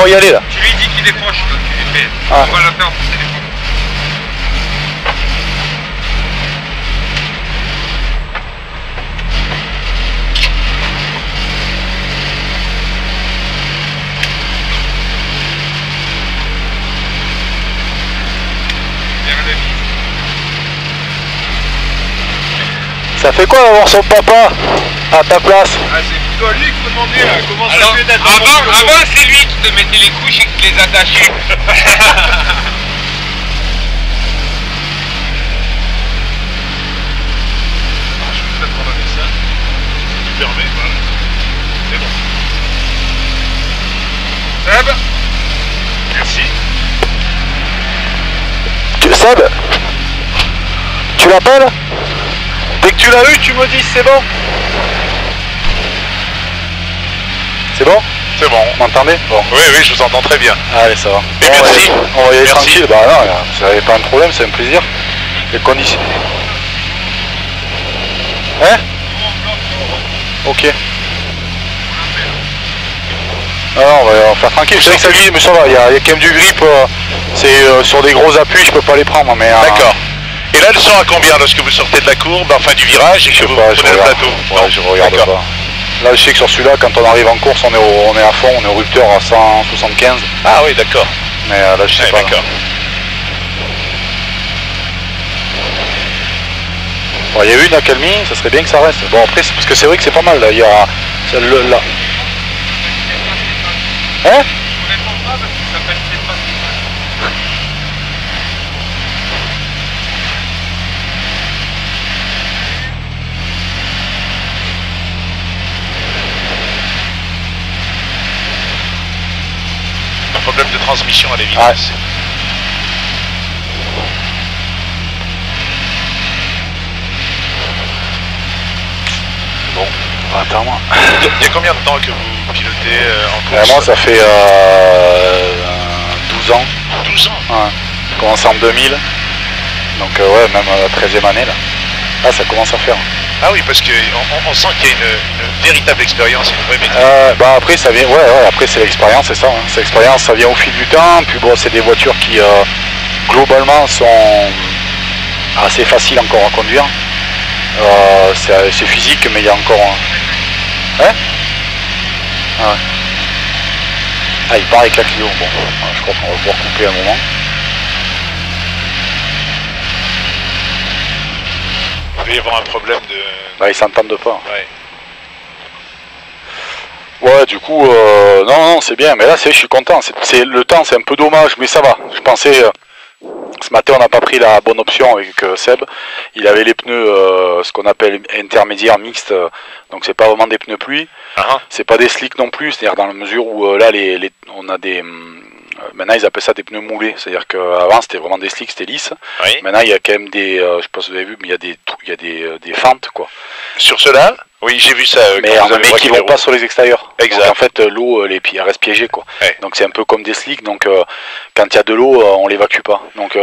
va y aller là. Tu lui dis qu'il décroche, toi, tu lui fais. Ah. On va la faire pousser les pompes. Vers le vis. Ça fait quoi d'avoir son papa à ta place? Ah, c'est plutôt à lui qu'il faut demander comment Alors, ça fait d'être avant c'est lui qui te mettait les couches et qui te les attachait. Je peux peut-être pardonner ça. Tu permets, voilà. C'est bon. Seb. Merci. Seb, tu l'appelles? Dès que tu l'as eu, tu me dis c'est bon. C'est bon? C'est bon. Vous m'entendez? Bon. Oui, oui, je vous entends très bien. Allez, ça va. Et merci. On va y aller Merci. tranquille. Bah non, ça n'avait pas un problème, c'est un plaisir. Les conditions. Hein? Ok. Alors, on va faire tranquille. Je sais que ça glisse, mais ça va. Il y a quand même du grip. C'est sur des gros appuis, je peux pas les prendre. Mais D'accord. Et là, le son à combien lorsque vous sortez de la courbe, enfin du virage, et que vous prenez le plateau? Ouais, je regarde D'accord. pas. Là, je sais que sur celui-là, quand on arrive en course, on est à fond, on est au rupteur à 175. Ah oui, d'accord. Mais là, je sais Ouais, pas. d'accord. Bon, il y a une accalmie, ça serait bien que ça reste. Bon, après, parce que c'est vrai que c'est pas mal. Là, il y a celle-là. Hein? Je réponds pas parce qu'il s'appelle Stéphane. Un problème de transmission à l'évidence. Ouais. Bon, attends-moi. Il y a combien de temps que vous pilotez en course? Moi, ça fait 12 ans. 12 ans. Ouais. J'ai commencé en 2000. Donc, ouais, même la 13e année, là. Là, ça commence à faire. Ah oui, parce qu'on sent qu'il y a une véritable expérience, une vraie maîtrise. Bah après ça vient, ouais, après c'est l'expérience, c'est ça. Hein. C'est l'expérience, ça vient au fil du temps. Puis bon, c'est des voitures qui globalement sont assez faciles encore à conduire. C'est physique, mais il y a encore. Hein? Ah, ouais. Ah, il part avec la Clio. Bon, je crois qu'on va pouvoir couper un moment. Il va y avoir un problème de... Bah, ils s'entendent pas. Ouais. Ouais, du coup, non, c'est bien. Mais là, je suis content. Le temps, c'est un peu dommage, mais ça va. Je pensais, ce matin, on n'a pas pris la bonne option avec Seb. Il avait les pneus, ce qu'on appelle intermédiaires mixtes. Donc, c'est pas vraiment des pneus pluie. C'est pas des slicks non plus. C'est-à-dire dans la mesure où là, on a des... maintenant, ils appellent ça des pneus moulés. C'est-à-dire qu'avant, c'était vraiment des slicks, c'était lisse. Oui. Maintenant, il y a quand même des... je sais pas si vous avez vu, mais il y a des fentes, quoi. Sur cela, oui, j'ai vu ça. Mais qui vont pas sur les extérieurs. Exact. Donc, en fait, l'eau, elle reste piégée, quoi. Ouais. Donc c'est un peu comme des slicks. Donc quand il y a de l'eau, on l'évacue pas. Donc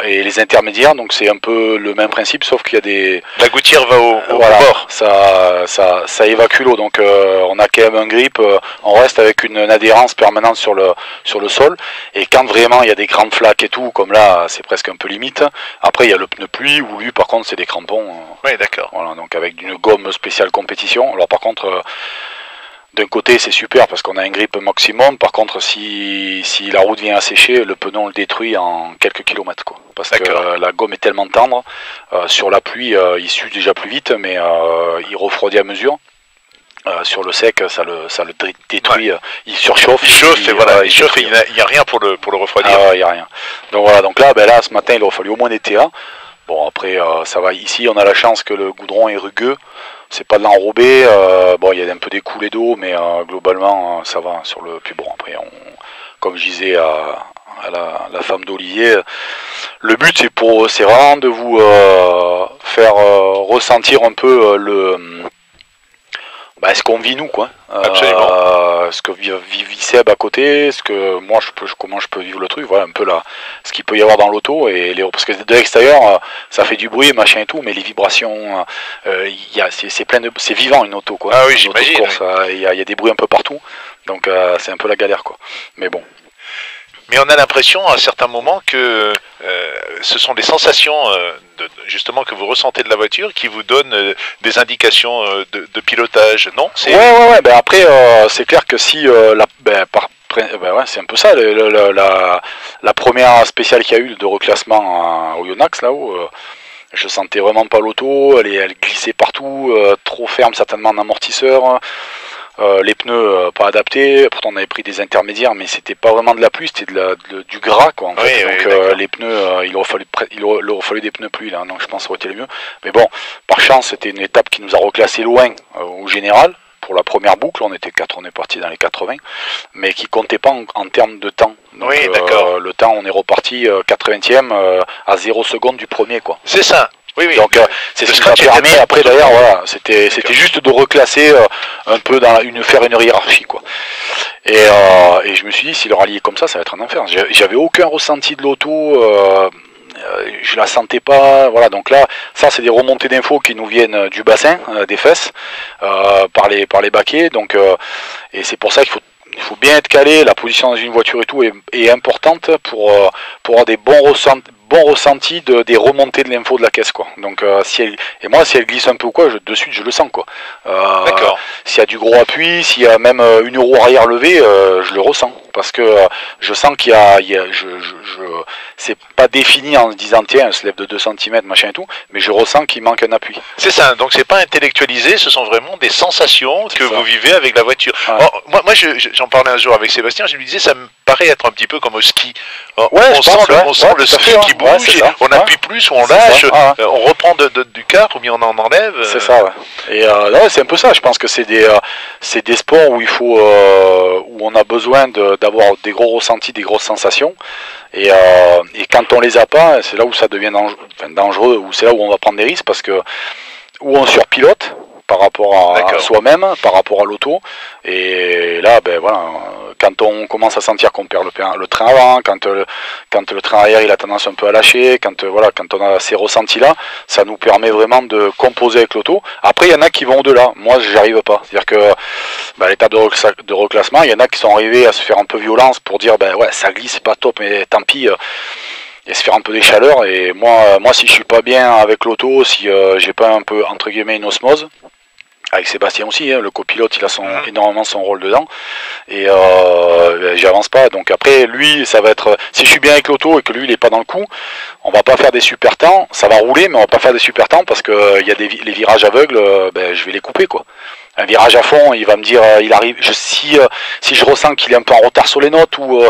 et les intermédiaires, donc c'est un peu le même principe, sauf qu'il y a des... La gouttière va au voilà, bord. ça évacue l'eau. Donc on a quand même un grip. On reste avec une adhérence permanente sur le sol. Et quand vraiment il y a des grandes flaques et tout, comme là, c'est presque un peu limite. Après il y a le pneu pluie où lui, par contre, c'est des crampons. Oui, d'accord. Voilà, donc avec une gomme spéciale compétition. Alors par contre, d'un côté c'est super parce qu'on a un grip maximum. Par contre, si la route vient à sécher, le pneu on le détruit en quelques kilomètres, quoi. Parce que la gomme est tellement tendre. Sur la pluie, il s'use déjà plus vite, mais il refroidit à mesure. Sur le sec, ça le détruit. Ouais. Il surchauffe. Il chauffe et voilà, il chauffe. Il n'y a rien pour le refroidir. Il n'y a rien. Donc voilà. Donc là, ce matin, il aurait fallu au moins des TA. Bon, après, ça va. Ici, on a la chance que le goudron est rugueux. C'est pas de l'enrobé. Bon, il y a un peu des coulées d'eau, mais globalement, ça va sur le. Puis bon, après, comme je disais à la femme d'Olivier, le but c'est vraiment de vous faire ressentir un peu Bah, ce qu'on vit nous, quoi. Absolument. Ce que vit Seb à côté, ce que moi comment je peux vivre le truc, voilà un peu là, ce qu'il peut y avoir dans l'auto parce que de l'extérieur ça fait du bruit, machin et tout, mais les vibrations, c'est vivant une auto, quoi. Ah oui, Une auto de j'imagine. course, il y a des bruits un peu partout, donc c'est un peu la galère, quoi. Mais bon. Mais on a l'impression à certains moments que ce sont des sensations justement que vous ressentez de la voiture qui vous donnent des indications de pilotage, non? Ouais. Ben après, c'est clair que si c'est un peu ça. La première spéciale qu'il y a eu de reclassement au Yonax là-haut, je sentais vraiment pas l'auto. Elle glissait partout, trop ferme certainement en amortisseur. Les pneus pas adaptés, pourtant on avait pris des intermédiaires, mais c'était pas vraiment de la pluie, c'était du gras, quoi, en fait. Donc les pneus, il aurait fallu des pneus pluie là, donc je pense que ça aurait été le mieux. Mais bon, par chance c'était une étape qui nous a reclassé loin au général. Pour la première boucle, on est parti dans les 80, mais qui comptait pas en termes de temps. Donc, oui, d'accord. Le temps, on est reparti 80e à 0 secondes du premier, quoi. C'est ça. Oui. Donc c'est ce qui m'a permis après d'ailleurs, voilà, c'était juste de reclasser un peu faire une hiérarchie, quoi. Et je me suis dit, si le rallye est comme ça va être un enfer. J'avais aucun ressenti de l'auto, je la sentais pas, voilà. Donc là, ça c'est des remontées d'infos qui nous viennent du bassin, des fesses, par les baquets. Donc et c'est pour ça qu'il faut bien être calé. La position dans une voiture et tout est importante pour avoir des bons ressentis des remontées de l'info de la caisse, quoi. Donc si elle glisse un peu ou quoi, de suite je le sens, quoi. D'accord. S'il y a du gros appui, s'il y a même une roue arrière levée, je le ressens, parce que je sens qu'il y a c'est pas défini en se disant tiens elle se lève de 2 cm machin et tout, mais je ressens qu'il manque un appui. C'est ça, donc c'est pas intellectualisé, ce sont vraiment des sensations que vous vivez avec la voiture. Ouais. Alors, moi j'en parlais un jour avec Sébastien, je lui disais ça me paraît être un petit peu comme au ski. Alors, Ouais, on sent le ski qui bouge, on appuie plus ou on lâche, on reprend du quart ou bien on en enlève. C'est ça, ouais. Et c'est un peu ça, je pense que c'est des sports où il faut où on a besoin d'avoir des gros ressentis, des grosses sensations. Et quand on les a pas, c'est là où ça devient dangereux, ou c'est là où on va prendre des risques, parce que où on surpilote par rapport à soi-même, par rapport à l'auto, et là, ben voilà, quand on commence à sentir qu'on perd le train avant, quand le train arrière il a tendance un peu à lâcher, quand on a ces ressentis-là, ça nous permet vraiment de composer avec l'auto. Après, il y en a qui vont au-delà. Moi, j'y arrive pas. C'est-à-dire que l'étape de reclassement, il y en a qui sont arrivés à se faire un peu violence pour dire, ça glisse, c'est pas top, mais tant pis. Et se faire un peu des chaleurs. Et moi, si je suis pas bien avec l'auto, si j'ai pas un peu entre guillemets une osmose, avec Sébastien aussi, le copilote, il a énormément son rôle dedans, et j'avance pas. Donc après, lui, ça va être, si je suis bien avec l'auto et que lui il est pas dans le coup, on va pas faire des super temps, ça va rouler, mais on va pas faire des super temps parce que il y a les virages aveugles, je vais les couper, quoi. Un virage à fond, il va me dire, il arrive. Si je ressens qu'il est un peu en retard sur les notes, ou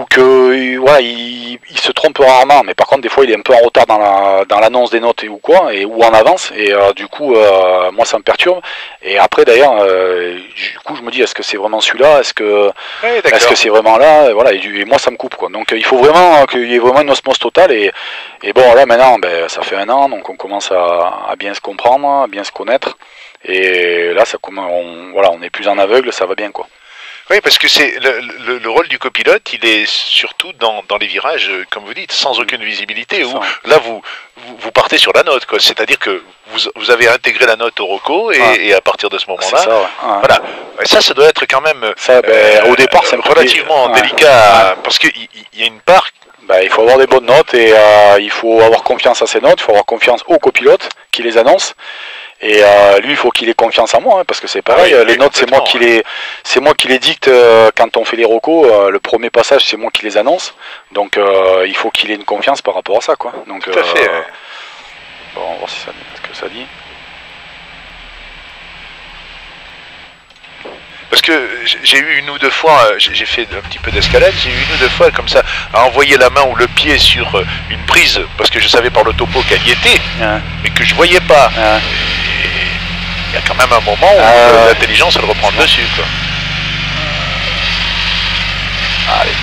que voilà, il se trompe rarement, mais par contre des fois il est un peu en retard dans l'annonce des notes ou quoi, ou en avance, et du coup moi ça me perturbe. Et après d'ailleurs, du coup je me dis, est-ce que c'est vraiment celui-là, est-ce que c'est vraiment là, et voilà, et moi ça me coupe, quoi. Donc il faut vraiment qu'il y ait vraiment une osmose totale, et bon là maintenant, ça fait 1 an, donc on commence à bien se comprendre, à bien se connaître. Et là, on est plus en aveugle, ça va bien, quoi. Oui, parce que c'est le rôle du copilote, il est surtout dans les virages, comme vous dites, sans aucune visibilité, où là vous partez sur la note, quoi. C'est-à-dire que vous avez intégré la note au roco, et à partir de ce moment-là, voilà. Ça doit être quand même au départ, c'est relativement délicat, parce qu'il y a une part. Il faut avoir des bonnes notes, et il faut avoir confiance à ces notes, il faut avoir confiance au copilote qui les annonce. Et lui, il faut qu'il ait confiance en moi, parce que c'est pareil. Les notes, c'est moi qui les dicte quand on fait les recos. Le premier passage, c'est moi qui les annonce. Donc, il faut qu'il ait une confiance par rapport à ça, quoi. Donc, tout à fait. Bon, on va voir ce que ça dit. Parce que j'ai eu 1 ou 2 fois, j'ai fait un petit peu d'escalade, j'ai eu 1 ou 2 fois comme ça, à envoyer la main ou le pied sur une prise, parce que je savais par le topo qu'elle y était, mais que je voyais pas. Il y a quand même un moment où l'intelligence elle reprend le dessus, quoi. Allez.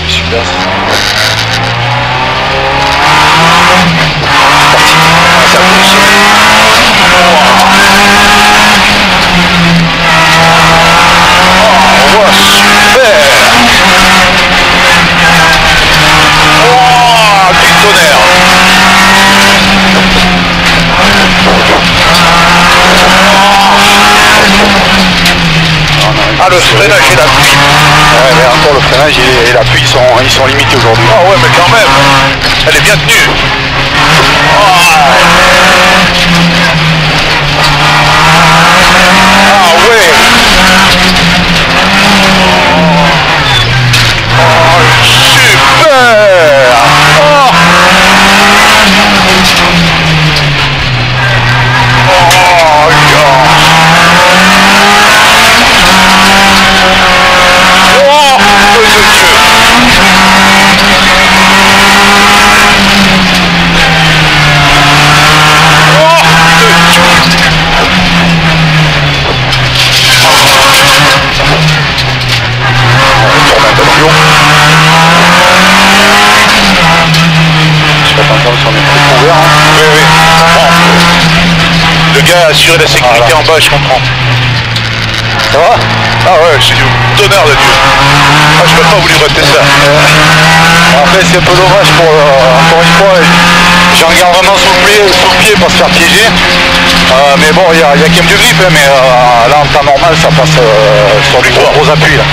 Super. freinage et l'appui ils sont limités aujourd'hui. Ah ouais, mais quand même, elle est bien tenue. Ah ouais. Oh, super. Oh, gosh. Oh, feu de Dieu. Je fais attention sur mes trucs ouverts. Hein. Oui, oui, je comprends. Le gars a assuré la sécurité en bas, je comprends. Ça va? Ah ouais, j'ai du tonnerre de Dieu. Ah, je n'aurais pas voulu rater ça. Après c'est un peu dommage pour encore une fois, j'en garde vraiment sous le pied pour se faire piéger. Mais bon, il y a quand même du grip, hein, mais là en temps normal ça passe sur du gros appui là.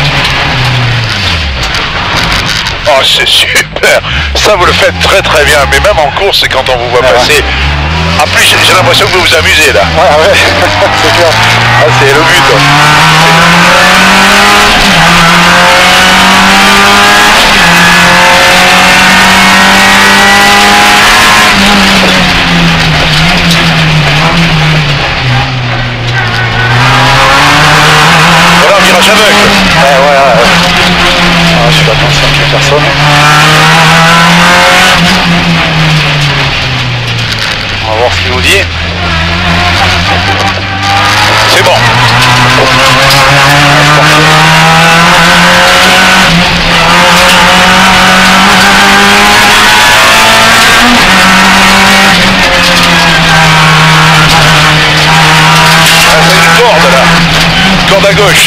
Oh, c'est super. Ça, vous le faites très très bien. Mais même en course, quand on vous voit passer... En plus, j'ai l'impression que vous vous amusez là. Ouais, c'est clair. Ah, c'est le but. Voilà, un virage aveugle. Ouais. Ah, je fais attention à toute personne. On va voir ce qu'il nous dit. C'est bon. Ah, c'est une corde là. Corde à gauche.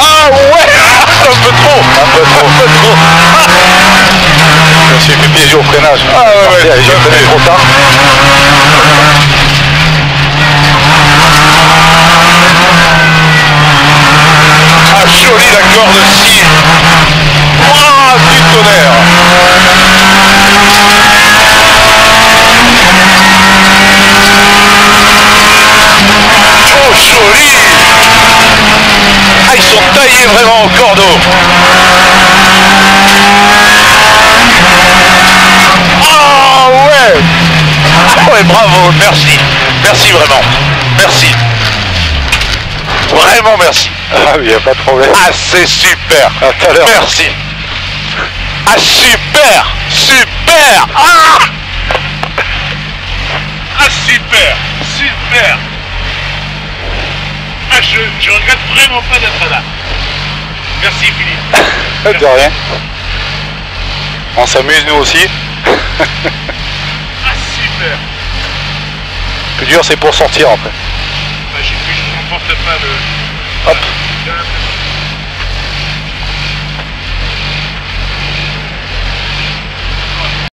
Ah ouais. Un peu trop. Je me suis fait piéger au freinage. Ah ouais, J'ai freiné trop tard. Ah, jolie la corde aussi. Ah, du tonnerre. Oh, joli. Ah, ils sont taillés vraiment au cordeau. Ah ouais. Ah ouais, bravo, merci. Merci vraiment. Merci. Vraiment merci. Ah oui, y a pas de problème. Ah, c'est super. À tout à l'heure. Merci. Ah, super. Super. Ah, ah super. Super. Ah, je regrette vraiment pas d'être là. Merci Philippe. De rien. On s'amuse nous aussi. Ah, super. Le plus dur c'est pour sortir après. Bah, je n'emporte pas le... Hop. J'ai l'impression